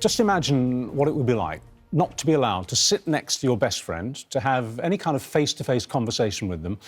Just imagine what it would be like not to be allowed to sit next to your best friend, to have any kind of face-to-face conversation with them,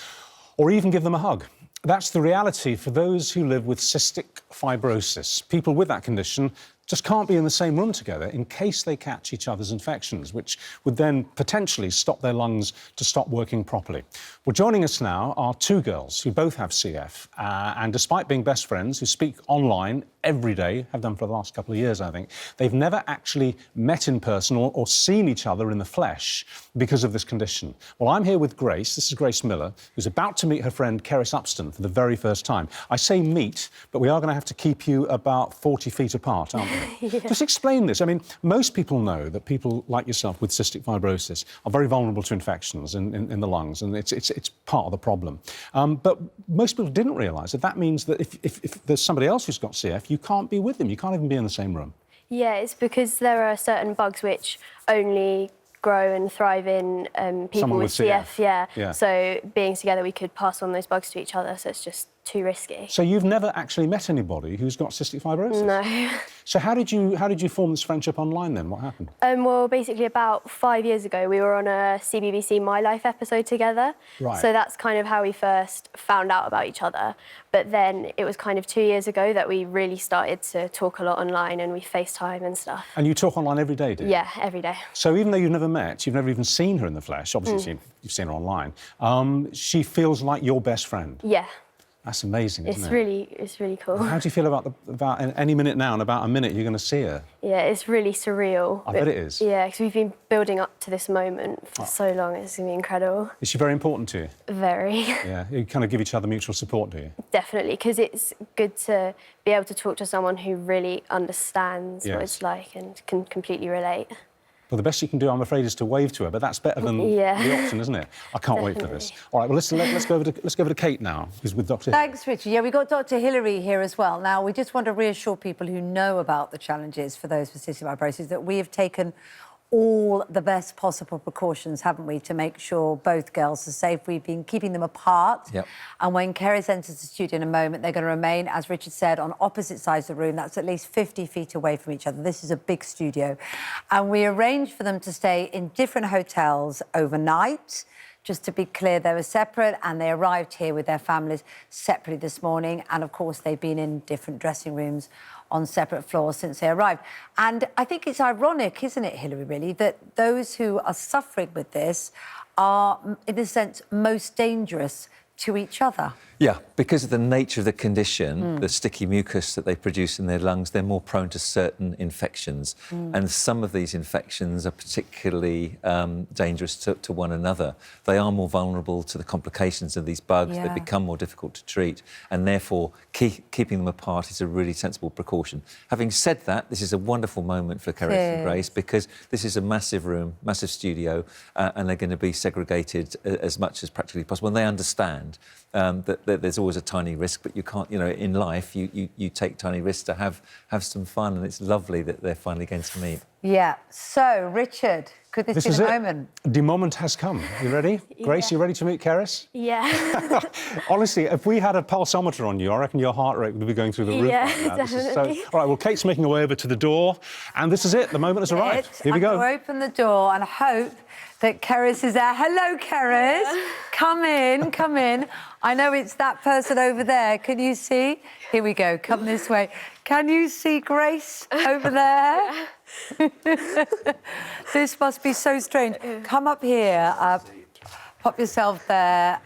or even give them a hug. That's the reality for those who live with cystic fibrosis. People with that condition just can't be in the same room together in case they catch each other's infections, which would then potentially stop their lungs to stop working properly. Well, joining us now are two girls who both have CF, and despite being best friends, who speak online every day, have done for the last couple of years, I think, they've never actually met in person or seen each other in the flesh because of this condition. Well, I'm here with Grace. This is Grace Miller, who's about to meet her friend Cerys Upstone for the very first time. I say meet, but we are going to have to keep you about 40 feet apart, aren't we? Yeah. Just explain this. I mean, most people know that people like yourself with cystic fibrosis are very vulnerable to infections in the lungs, and it's part of the problem. But most people didn't realise that means that if there's somebody else who's got CF, you can't be with them. You can't even be in the same room. Yeah, it's because there are certain bugs which only grow and thrive in people with CF. Yeah. So being together, we could pass on those bugs to each other, so it's just too risky. So you've never actually met anybody who's got cystic fibrosis? No. So how did you form this friendship online then? What happened? Well, basically about 5 years ago, we were on a CBBC My Life episode together. Right. So that's kind of how we first found out about each other. But then it was kind of 2 years ago that we really started to talk a lot online, and we FaceTime and stuff. And you talk online every day, do you? Yeah, every day. So even though you've never met, you've never even seen her in the flesh, obviously you've seen her online, she feels like your best friend? Yeah. That's amazing, isn't it? It's really cool. How do you feel about any minute now, in about a minute, you're going to see her? Yeah, it's really surreal. I bet it is. Yeah, because we've been building up to this moment for so long. It's going to be incredible. Is she very important to you? Very. Yeah, you kind of give each other mutual support, do you? Definitely, because it's good to be able to talk to someone who really understands what it's like and can completely relate. Well, the best you can do, I'm afraid, is to wave to her, but that's better than the option, isn't it? I can't wait for this. All right, well, let's go over to Kate now, who's with Dr. Thanks, Richard. Yeah, we've got Dr. Hilary here as well. Now, we just want to reassure people who know about the challenges for those with cystic fibrosis that we have taken all the best possible precautions, haven't we, to make sure both girls are safe. We've been keeping them apart. Yep. And when Cerys enters the studio in a moment, they're going to remain, as Richard said, on opposite sides of the room. That's at least 50 feet away from each other. This is a big studio. And we arranged for them to stay in different hotels overnight. Just to be clear, they were separate, and they arrived here with their families separately this morning. And, of course, they've been in different dressing rooms on separate floors since they arrived. And I think it's ironic, isn't it, Hilary, really, that those who are suffering with this are, in a sense, most dangerous to each other. Yeah, because of the nature of the condition, the sticky mucus that they produce in their lungs, they're more prone to certain infections. And some of these infections are particularly dangerous to one another. They are more vulnerable to the complications of these bugs. They become more difficult to treat. And therefore, keeping them apart is a really sensible precaution. Having said that, this is a wonderful moment for Cerys and Grace, because this is a massive room, massive studio, and they're going to be segregated as much as practically possible. And they understand that there's always a tiny risk, but you can't, you know, in life, you take tiny risks to have some fun, and it's lovely that they're finally going to meet. Yeah. So, Richard, could this be the moment? The moment has come. You ready? Grace, you ready to meet Cerys? Yeah. Honestly, if we had a pulsometer on you, I reckon your heart rate would be going through the roof right now. Definitely. All right, well, Kate's making her way over to the door, and this is it. The moment has arrived. Here we go. I'm going to open the door and hope that Cerys is there. Hello, Cerys. Come in, come in. I know it's that person over there. Can you see? Here we go. Come this way. Can you see Grace over there? This must be so strange. Come up here. Pop yourself there.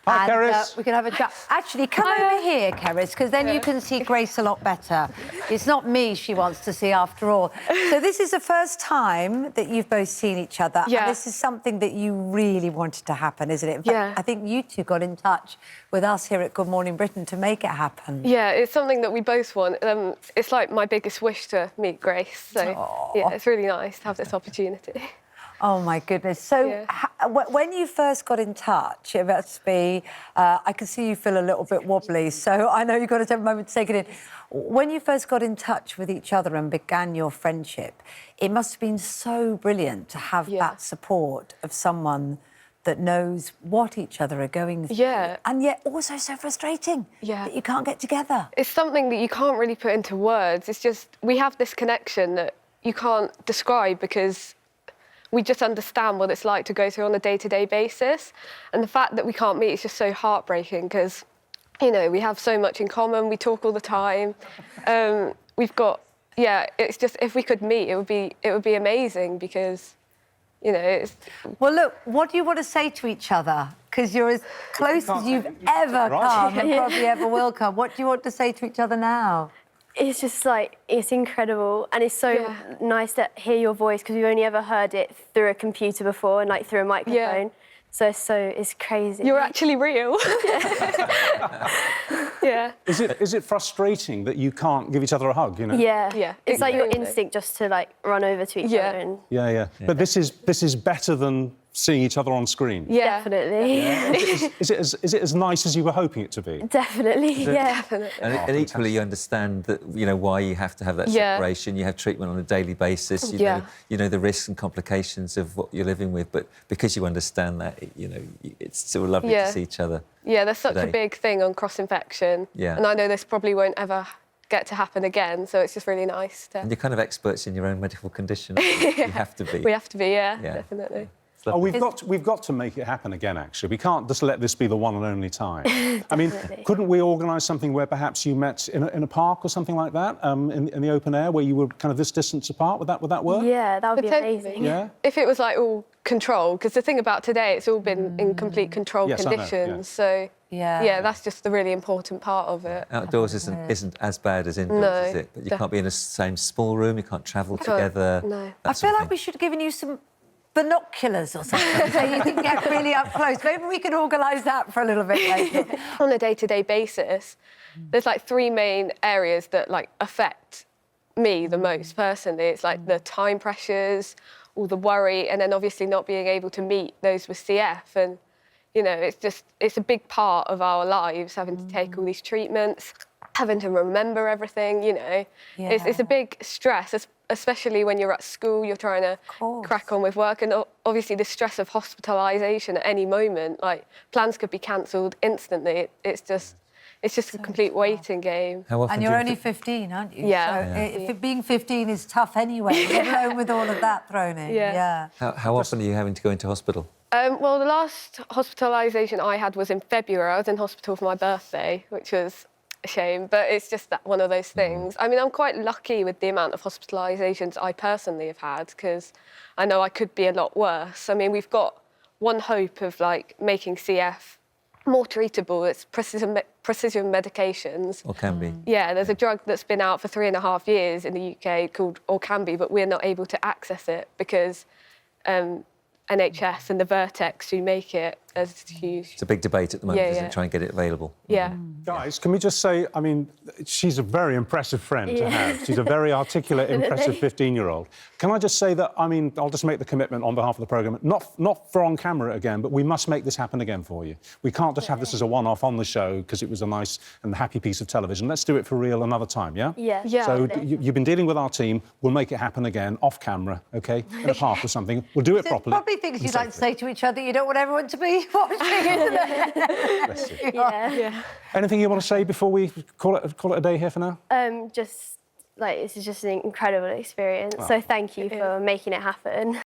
Hi, Cerys. We can have a chat. Actually, come over here, Cerys, because then you can see Grace a lot better. It's not me she wants to see, after all. So this is the first time that you've both seen each other. Yeah. And this is something that you really wanted to happen, isn't it? In fact, I think you two got in touch with us here at Good Morning Britain to make it happen. Yeah, it's something that we both want. It's like my biggest wish to meet Grace. So, yeah, it's really nice to have this opportunity. Oh, my goodness. So when you first got in touch, it must be... I can see you feel a little bit wobbly, so I know you've got to take a moment to take it in. When you first got in touch with each other and began your friendship, it must have been so brilliant to have that support of someone that knows what each other are going through. Yeah. And yet also so frustrating that you can't get together. It's something that you can't really put into words. It's just, we have this connection that you can't describe because we just understand what it's like to go through on a day-to-day basis. And the fact that we can't meet is just so heartbreaking because, you know, we have so much in common, we talk all the time. We've got, it's just, if we could meet, it would be amazing because, you know, it's... Well, look, what do you want to say to each other? Because you're as close as you've ever come and probably ever will come. What do you want to say to each other now? It's just like, it's incredible. And it's so nice to hear your voice because we've only ever heard it through a computer before and like through a microphone. So it's crazy. You're actually real. Yeah. Is it frustrating that you can't give each other a hug, you know? Yeah. It's like your instinct just to like run over to each other. And... Yeah. But this is better than seeing each other on screen. Yeah. Definitely. Is it as nice as you were hoping it to be? Definitely, Definitely. And equally, you understand that, you know, why you have to have that separation. You have treatment on a daily basis. You know the risks and complications of what you're living with. But because you understand that, you know, it's still lovely to see each other. Yeah, there's such a big thing on cross-infection. Yeah. And I know this probably won't ever get to happen again, so it's just really nice to... And you're kind of experts in your own medical condition. You have to be. We have to be, definitely. Oh, we've got to make it happen again, actually. We can't just let this be the one and only time. I mean, couldn't we organise something where perhaps you met in a park or something like that, in the open air, where you were kind of this distance apart? Would that work? Yeah, that would be amazing. Yeah? If it was, like, all controlled, because the thing about today, it's all been in complete controlled conditions, so... Yeah, that's just the really important part of it. Outdoors isn't as bad as indoors, is it? But you can't be in the same small room, you can't travel together. No. I feel like we should have given you some binoculars or something so you can get really up close. Maybe we can organise that for a little bit later. On a day-to-day basis, there's like 3 main areas that like affect me the most personally. It's like the time pressures, all the worry, and then obviously not being able to meet those with CF. And, you know, it's a big part of our lives, having to take all these treatments, having to remember everything, you know. It's a big stress, especially when you're at school, you're trying to crack on with work. And obviously the stress of hospitalisation at any moment, like plans could be cancelled instantly. It's just a complete waiting game. And you're only 15, aren't you? Yeah. So being 15 is tough anyway, let alone with all of that thrown in. Yeah. How often are you having to go into hospital? Well, the last hospitalisation I had was in February. I was in hospital for my birthday, which was a shame, but it's just one of those things. I mean, I'm quite lucky with the amount of hospitalisations I personally have had, because I know I could be a lot worse. I mean, we've got one hope of, like, making CF more treatable. It's precision medications. Or can be. Yeah, there's a drug that's been out for 3.5 years in the UK called Orkambi, but we're not able to access it because NHS and the Vertex who make it is huge. It's a big debate at the moment, isn't it? Try and get it available. Yeah. Guys, can we just say, I mean, she's a very impressive friend to have. She's a very articulate, impressive 15-year-old. Can I just say that, I mean, I'll just make the commitment on behalf of the programme, not for on camera again, but we must make this happen again for you. We can't just have this as a one-off on the show because it was a nice and happy piece of television. Let's do it for real another time, yeah? Yeah. So you've been dealing with our team. We'll make it happen again, off camera, OK? In a park or something. We'll do it properly. Probably things you'd like to say to each other you don't want everyone to be watching, isn't it? Yeah. Anything you want to say before we call it a day here for now? Just like, this is just an incredible experience. So thank you for making it happen.